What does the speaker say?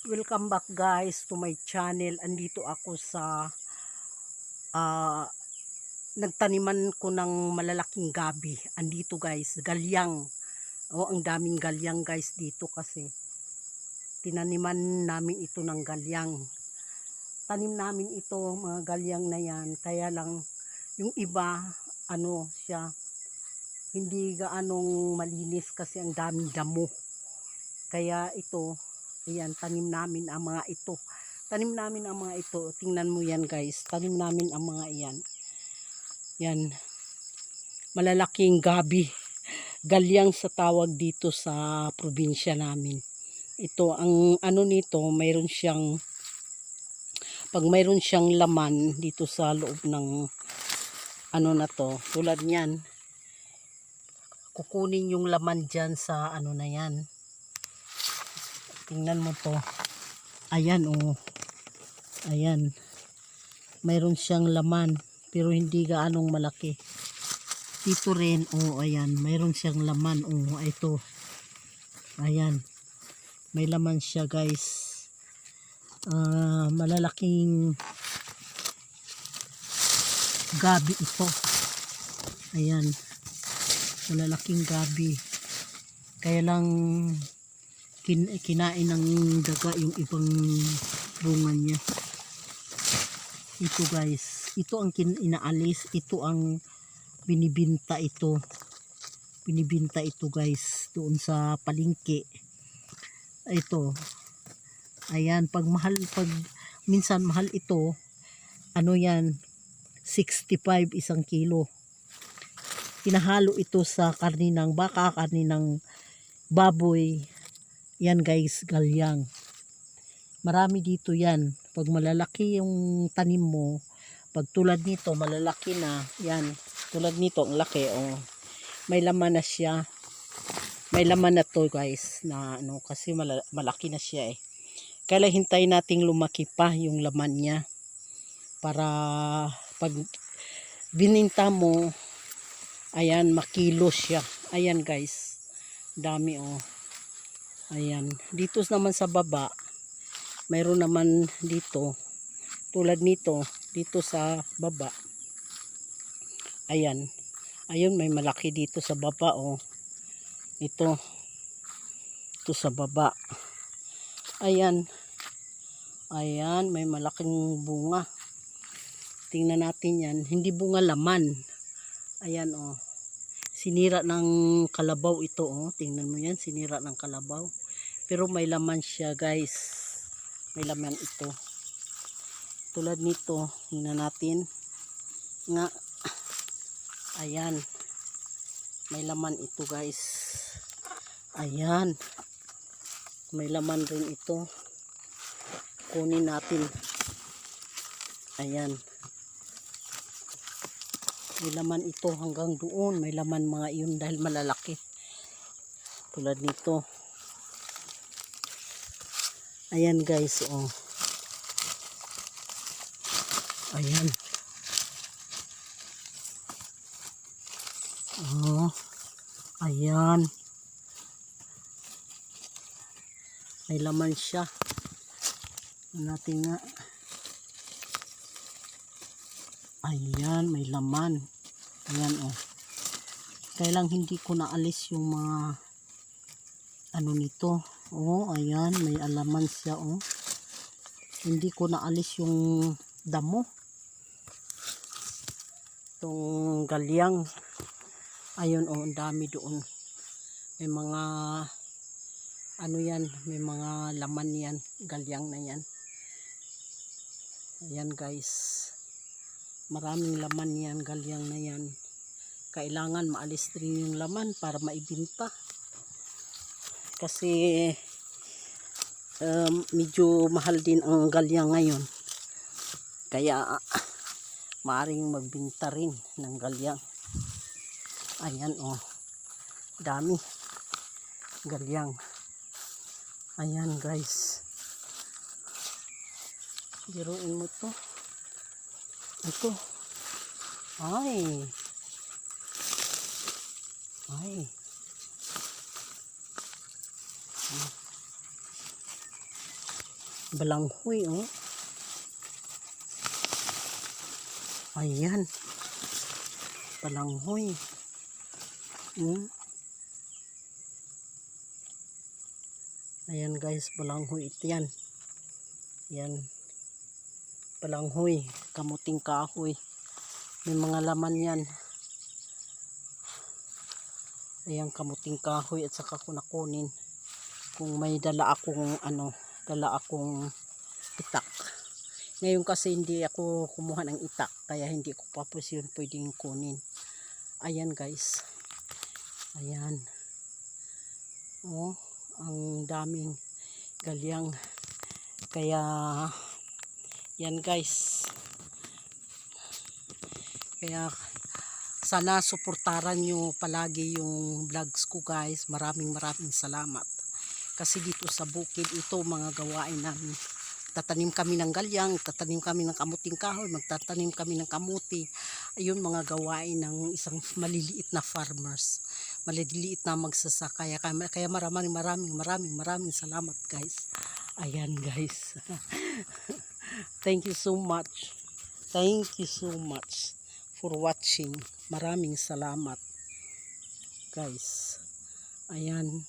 Welcome back guys to my channel. Andito ako sa nagtaniman ko ng malalaking gabi. Andito guys, galyang. Ang daming galyang guys dito kasi tinaniman namin ito ng galyang. Tanim namin ito mga galyang na yan. Kaya lang yung iba siya hindi gaanong malinis kasi ang daming damo. Kaya ito, ayan, tanim namin ang mga ito. Tanim namin ang mga ito. Tingnan mo yan guys. Tanim namin ang mga iyan. Yan. Malalaking gabi. Galyang sa tawag dito sa probinsya namin. Ito, ang nito, mayroon siyang, pag mayroon siyang laman dito sa loob ng na to, tulad niyan, kukunin yung laman dyan sa na yan. Tingnan mo to. Ayan ayan, mayroon siyang laman pero hindi gaanong malaki. Dito rin ayan, mayroon siyang laman. Ito, ayan, may laman siya guys. Malalaking gabi ito. Ayan, malalaking gabi, kaya lang kinain ng daga yung ibang bunga niya. Ito guys, ito ang inaalis, ito ang binibinta ito. Binibinta ito guys doon sa palengke. Ito, ayan, pag minsan mahal ito, yan, 65 isang kilo. Hinahalo ito sa karni ng baka, karni ng baboy. Yan guys, galyang. Marami dito yan. Pag malalaki yung tanim mo, pag tulad nito, malalaki na, yan, tulad nito, ang laki, may laman na siya. May laman na to guys, na kasi malaki na siya Kaya hintayin nating lumaki pa yung laman niya. Para pag bininta mo, ayan, makilo siya. Ayan guys, dami Ayan, dito naman sa baba, mayroon naman dito, tulad nito, dito sa baba. Ayan, ayun, may malaki dito sa baba Ito sa baba. Ayan, ayan, may malaking bunga. Tingnan natin yan, hindi bunga, laman. Ayan sinira ng kalabaw ito tingnan mo yan, sinira ng kalabaw. Pero may laman siya guys. May laman ito. Tulad nito, tingnan natin. Nga. Ayan. May laman ito guys. Ayan. May laman rin ito. Kunin natin. Ayan. May laman ito hanggang doon. May laman mga iyon dahil malalaki. Tulad nito. Ayan guys Ayan. Ayan. May laman siya. Natin nga. Ayan, may laman. Ayan kaya lang hindi ko naalis yung mga nito. Ayan, may alaman siya Hindi ko naalis yung damo. Itong galyang. Ayun ang dami doon. May mga yan, may mga laman yan, galyang na yan. Ayan guys. Maraming laman yan, galyang na yan. Kailangan maalis rin yung laman para maibinta. Kasi medyo mahal din ang galyang ngayon. Kaya maaring magbinta rin ng galyang. Ayan dami galyang. Ayan guys. Biruin mo to. Ito. Ay. Balanghoy, oh. Ayan. Balanghoy. Ayan guys, balanghoy ito yan. Yan. Balanghoy, kamuting kahoy. May mga laman yan. Ayan, kamuting kahoy at saka ko nakunin kung may dala akong itak. Ngayon kasi hindi ako kumuha ng itak, kaya hindi ko pa po yun pwedeng kunin. Ayan guys. Ayan. Oh, ang daming galyang. Kaya yan guys. Kaya sana suportaran nyo palagi yung vlogs ko guys. Maraming salamat. Kasi dito sa bukid ito mga gawain namin. Tatanim kami ng galyang, tatanim kami ng kamuting kahoy, magtatanim kami ng kamuti. Ayun mga gawain ng isang maliliit na farmers. Maliliit na magsasaka. Kaya maraming salamat guys. Ayan guys. Thank you so much. Thank you so much for watching. Maraming salamat guys. Ayan.